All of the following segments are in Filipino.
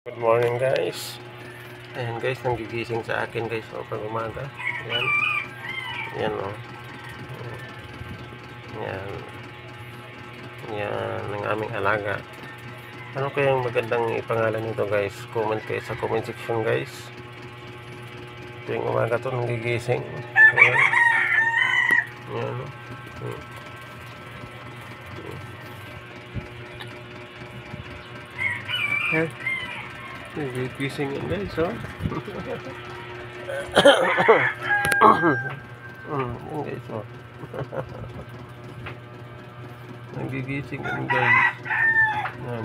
Good morning guys. Ayan guys, nanggigising sa akin guys pag umaga. Ayan. Ayan o. Ayan. Ayan ang aming alaga. Ano kayang magandang ipangalan nito guys? Comment kayo sa comment section guys. Tuwing umaga to nanggigising. Ayan. Ayan o. Ayan. Nagigising yan guys, oh. Yan guys, oh. Nagigising yan guys. Yan.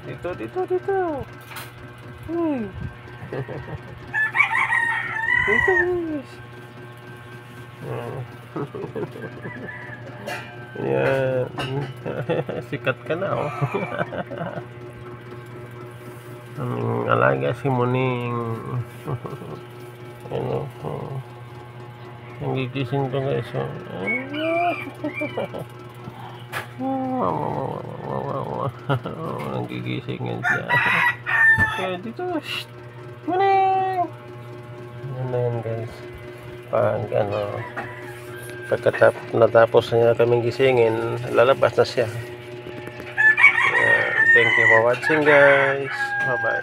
Dito. Uy. Dito guys. Yan. Sikat ka na, oh. Ang alaga si Muning. Ano? Nagigising to guys. Nagigising yan siya. Kaya dito. Muning! Yan na yan guys. Pag natapos niya kaming gisingin, lalabas na siya. Thank you for watching guys. Bye bye.